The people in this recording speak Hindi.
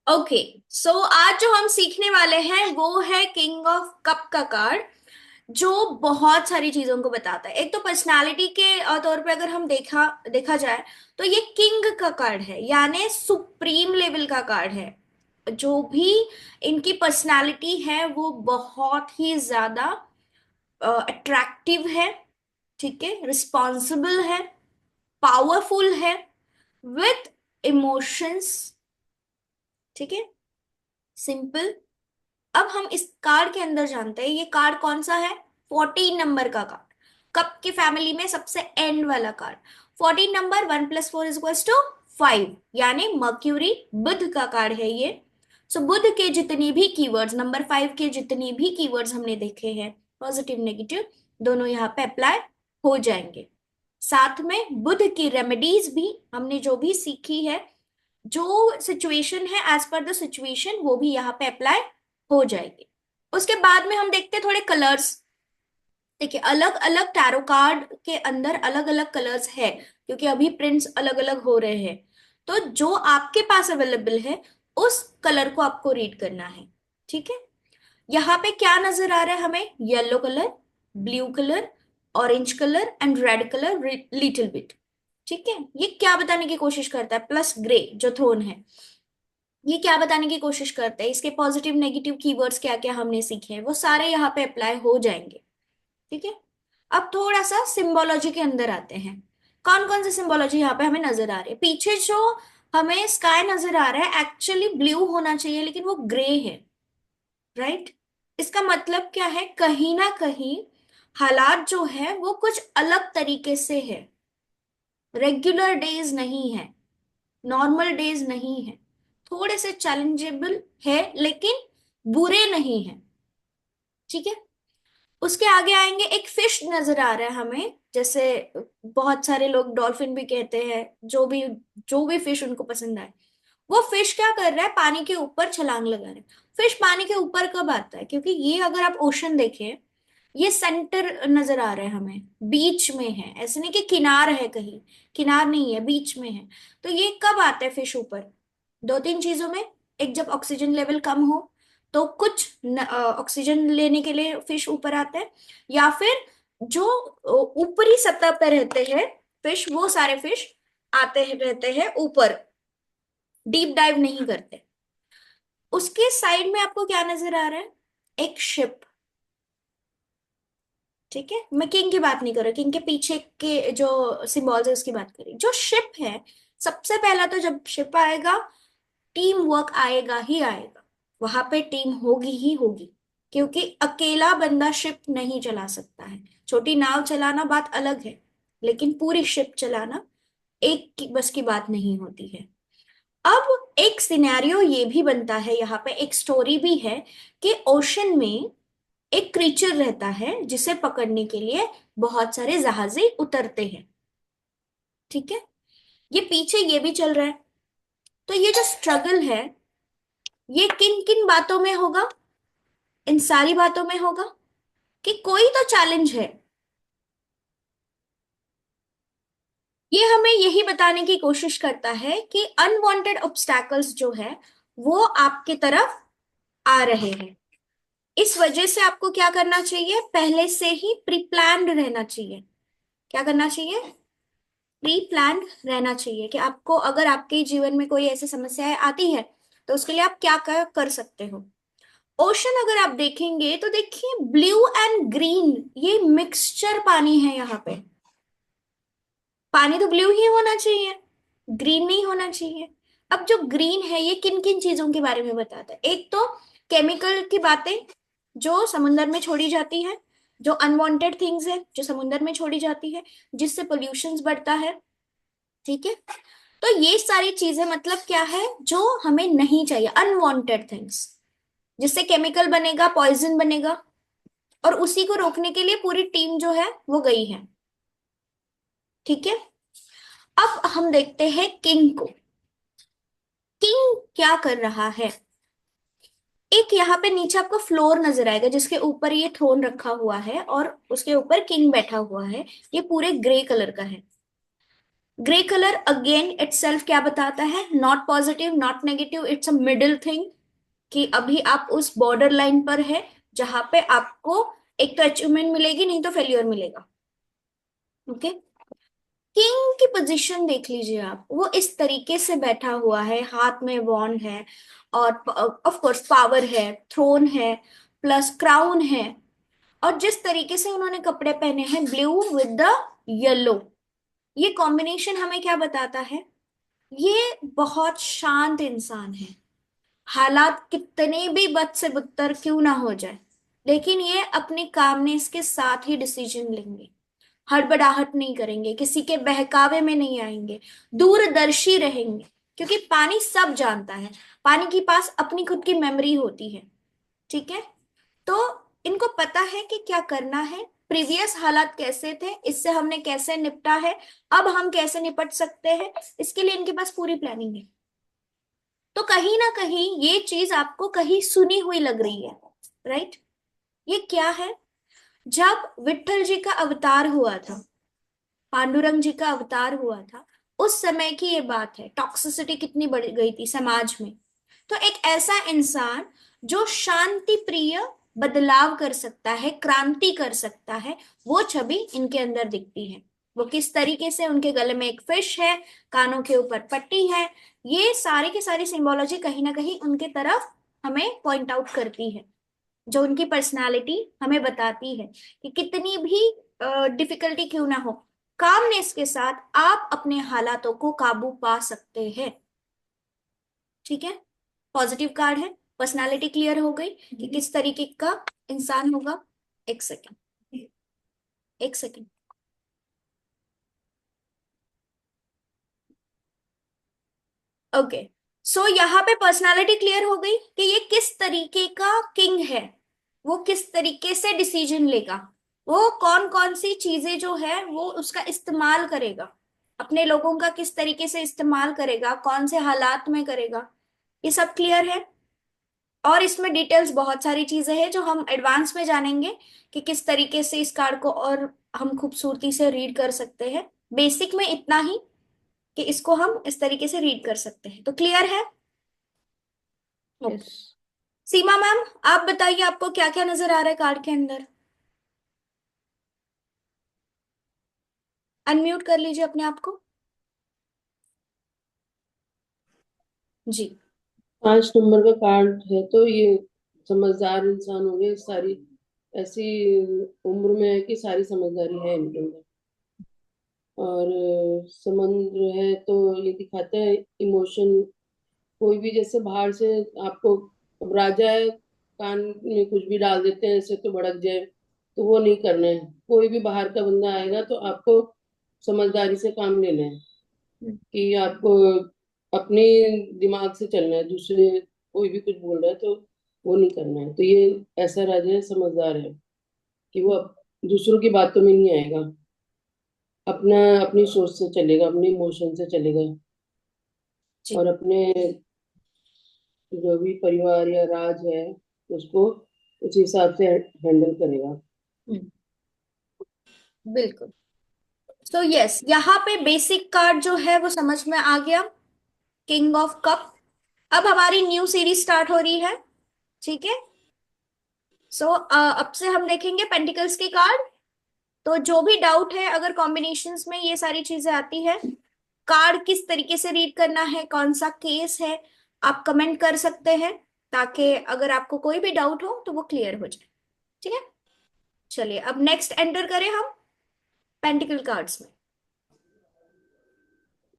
ओके। सो आज जो हम सीखने वाले हैं वो है किंग ऑफ कप का कार्ड, जो बहुत सारी चीजों को बताता है। एक तो पर्सनालिटी के तौर पे अगर हम देखा देखा जाए तो ये किंग का कार्ड है, यानी सुप्रीम लेवल का कार्ड है। जो भी इनकी पर्सनालिटी है वो बहुत ही ज्यादा अट्रैक्टिव है, ठीक है, रिस्पॉन्सिबल है, पावरफुल है, विथ इमोशंस, ठीक है, सिंपल। अब हम इस कार्ड के अंदर जानते हैं ये कार्ड कौन सा है। 14 नंबर का कार्ड, कप की फैमिली में सबसे एंड वाला कार्ड। 14 नंबर, 1 + 4 = 5, यानी मर्क्यूरी बुध का कार्ड है ये। सो बुध के जितनी भी कीवर्ड्स, नंबर 5 के जितनी भी कीवर्ड्स हमने देखे हैं, पॉजिटिव नेगेटिव दोनों यहाँ पे अप्लाई हो जाएंगे। साथ में बुध की रेमेडीज भी हमने जो भी सीखी है, जो सिचुएशन है एज पर द सिचुएशन, वो भी यहाँ पे अप्लाई हो जाएगी। उसके बाद में हम देखते हैं थोड़े कलर्स। देखिए, अलग अलग टैरो कार्ड के अंदर अलग अलग कलर्स है, क्योंकि अभी प्रिंट्स अलग अलग हो रहे हैं। तो जो आपके पास अवेलेबल है उस कलर को आपको रीड करना है, ठीक है। यहाँ पे क्या नजर आ रहा है हमें? Yellow colour, blue colour, orange colour and red colour, little bit, ठीक है। ये क्या बताने की कोशिश करता है? प्लस ग्रे जो थ्रोन है, ये क्या बताने की कोशिश करते हैं? इसके पॉजिटिव नेगेटिव कीवर्ड्स क्या क्या हमने सीखे हैं वो सारे यहाँ पे अप्लाई हो जाएंगे, ठीक है। अब थोड़ा सा सिंबोलॉजी के अंदर आते हैं। कौन कौन से सिंबोलॉजी यहाँ पे हमें नजर आ रही है? पीछे जो हमें स्काई नजर आ रहा है एक्चुअली ब्लू होना चाहिए, लेकिन वो ग्रे है, राइट। इसका मतलब क्या है? कहीं ना कहीं हालात जो है वो कुछ अलग तरीके से है, रेगुलर डेज नहीं है, नॉर्मल डेज नहीं है, थोड़े से चैलेंजेबल है, लेकिन बुरे नहीं है, ठीक है। उसके आगे आएंगे, एक फिश नजर आ रहा है हमें, जैसे बहुत सारे लोग डॉल्फिन भी कहते हैं, जो भी फिश उनको पसंद आए। वो फिश क्या कर रहा है? पानी के ऊपर छलांग लगा रहा है। फिश पानी के ऊपर कब आता है? क्योंकि ये अगर आप ओशन देखें, ये सेंटर नजर आ रहा है हमें, बीच में है, ऐसे नहीं कि किनार है, कहीं किनार नहीं है, बीच में है। तो ये कब आता है फिश ऊपर? दो तीन चीजों में। एक, जब ऑक्सीजन लेवल कम हो तो कुछ ऑक्सीजन लेने के लिए फिश ऊपर आते हैं, या फिर जो ऊपरी सतह पर रहते हैं फिश, वो सारे फिश रहते हैं ऊपर, डीप डाइव नहीं करते। उसके साइड में आपको क्या नजर आ रहा है? एक शिप, ठीक है। मैं किंग की बात नहीं कर रही, किंग के पीछे के जो सिंबल्स है उसकी बात कर रही। जो शिप है, सबसे पहला तो जब शिप आएगा, टीम वर्क आएगा ही आएगा, वहां पे टीम होगी ही होगी, क्योंकि अकेला बंदा शिप नहीं चला सकता है। छोटी नाव चलाना बात अलग है, लेकिन पूरी शिप चलाना एक की बस की बात नहीं होती है। अब एक सिनेरियो ये भी बनता है, यहाँ पे एक स्टोरी भी है कि ओशन में एक क्रीचर रहता है जिसे पकड़ने के लिए बहुत सारे जहाजे उतरते हैं, ठीक है। ये पीछे ये भी चल रहा है। तो ये जो स्ट्रगल है, ये किन किन बातों में होगा? इन सारी बातों में होगा कि कोई तो चैलेंज है। ये हमें यही बताने की कोशिश करता है कि अनवांटेड ऑब्स्टैकल्स जो है वो आपकी तरफ आ रहे हैं। इस वजह से आपको क्या करना चाहिए? पहले से ही प्री प्लान्ड रहना चाहिए। क्या करना चाहिए? प्री प्लान्ड रहना चाहिए कि आपको, अगर आपके जीवन में कोई ऐसी समस्याएं आती है तो उसके लिए आप क्या कर सकते हो। ओशन अगर आप देखेंगे तो देखिए, ब्लू एंड ग्रीन ये मिक्सचर पानी है यहाँ पे। पानी तो ब्लू ही होना चाहिए, ग्रीन नहीं होना चाहिए। अब जो ग्रीन है ये किन किन चीजों के बारे में बताता है? एक तो केमिकल की बातें जो समुंदर में छोड़ी जाती है, जो अनवांटेड थिंग्स है जो समुंदर में छोड़ी जाती है, जिससे पोल्यूशन बढ़ता है, ठीक है। तो ये सारी चीजें मतलब क्या है? जो हमें नहीं चाहिए, अनवांटेड थिंग्स, जिससे केमिकल बनेगा, पॉइजन बनेगा, और उसी को रोकने के लिए पूरी टीम जो है वो गई है, ठीक है। अब हम देखते हैं किंग को। किंग क्या कर रहा है? एक यहाँ पे नीचे आपको फ्लोर नजर आएगा जिसके ऊपर ये थ्रोन रखा हुआ है और उसके ऊपर किंग बैठा हुआ है। ये पूरे ग्रे कलर का है। ग्रे कलर अगेन इटसेल्फ क्या बताता है, not positive not negative, it's a middle thing, कि अभी आप उस बॉर्डर लाइन पर है जहां पे आपको एक तो अचीवमेंट मिलेगी, नहीं तो फेल्योर मिलेगा। ओके। किंग की पोजीशन देख लीजिए आप, वो इस तरीके से बैठा हुआ है, हाथ में वॉन्ड है, और ऑफ कोर्स पावर है, थ्रोन है, प्लस क्राउन है, और जिस तरीके से उन्होंने कपड़े पहने हैं ब्लू विद द येलो, ये कॉम्बिनेशन हमें क्या बताता है, ये बहुत शांत इंसान है। हालात कितने भी बद से बदतर क्यों ना हो जाए, लेकिन ये अपनी कामनेस के साथ ही डिसीजन लेंगे, हड़बड़ाहट नहीं करेंगे, किसी के बहकावे में नहीं आएंगे, दूरदर्शी रहेंगे, क्योंकि पानी सब जानता है, पानी के पास अपनी खुद की मेमोरी होती है। ठीक है। तो इनको पता है कि क्या करना है, प्रीवियस हालात कैसे थे, इससे हमने कैसे निपटा है, अब हम कैसे निपट सकते हैं, इसके लिए इनके पास पूरी प्लानिंग है। तो कहीं ना कहीं ये चीज आपको कहीं सुनी हुई लग रही है, राइट। ये क्या है, जब विट्ठल जी का अवतार हुआ था, पांडुरंग जी का अवतार हुआ था, उस समय की ये बात है, टॉक्सिसिटी कितनी बढ़ गई थी समाज में। तो एक ऐसा इंसान जो शांति प्रिय, बदलाव कर सकता है, क्रांति कर सकता है, वो छवि इनके अंदर दिखती है। वो किस तरीके से, उनके गले में एक फिश है, कानों के ऊपर पट्टी है, ये सारी की सारी सिंबोलॉजी कहीं ना कहीं उनके तरफ हमें पॉइंट आउट करती है, जो उनकी पर्सनालिटी हमें बताती है कि कितनी भी डिफिकल्टी क्यों ना हो, कामनेस के साथ आप अपने हालातों को काबू पा सकते हैं। ठीक है। पॉजिटिव कार्ड है, पर्सनालिटी क्लियर हो गई कि किस तरीके का इंसान होगा। एक सेकेंड, एक सेकेंड। ओके। सो यहाँ पे पर्सनालिटी क्लियर हो गई कि ये किस तरीके का किंग है, वो किस तरीके से डिसीजन लेगा, वो कौन कौन सी चीजें जो है वो उसका इस्तेमाल करेगा, अपने लोगों का किस तरीके से इस्तेमाल करेगा, कौन से हालात में करेगा, ये सब क्लियर है। और इसमें डिटेल्स बहुत सारी चीजें हैं जो हम एडवांस में जानेंगे कि किस तरीके से इस कार्ड को और हम खूबसूरती से रीड कर सकते हैं। बेसिक में इतना ही कि इसको हम इस तरीके से रीड कर सकते हैं, तो क्लियर है। यस। ओके। सीमा मैम, आप बताइए आपको क्या क्या नजर आ रहा है कार्ड के अंदर। अनम्यूट कर लीजिए अपने आप को। जी। 5 नंबर का कार्ड है, तो ये समझदार इंसान होंगे। सारी ऐसी उम्र में है कि सारी समझदारी है इनके अंदर। और समुद्र है तो ये दिखाता है इमोशन। कोई भी जैसे बाहर से आपको, अब राजा है, कान में कुछ भी डाल देते हैं ऐसे तो भड़क जाए, तो वो नहीं करना है। कोई भी बाहर का बंदा आएगा तो आपको समझदारी से काम लेना है, हम्म। कि आपको अपने दिमाग से चलना है। दूसरे कोई भी कुछ बोल रहा है तो वो नहीं करना है। तो ये ऐसा राजा है, समझदार है, कि वो दूसरों की बातों में नहीं आएगा, अपना अपनी सोच से चलेगा, अपने इमोशन से चलेगा, जी। और अपने जो भी परिवार या राज है उसको उस हिसाब से हैंडल करेगा। हम्म। बिल्कुल। तो यस, यहाँ पे बेसिक कार्ड जो है वो समझ में आ गया, किंग ऑफ कप। अब हमारी न्यू सीरीज स्टार्ट हो रही है। ठीक है। सो अब से हम देखेंगे पेंटिकल्स की कार्ड। तो जो भी डाउट है, अगर कॉम्बिनेशंस में ये सारी चीजें आती है, कार्ड किस तरीके से रीड करना है, कौन सा केस है, आप कमेंट कर सकते हैं, ताकि अगर आपको कोई भी डाउट हो तो वो क्लियर हो जाए। ठीक है। चलिए अब नेक्स्ट एंटर करें हम पेंटिकल कार्ड्स में।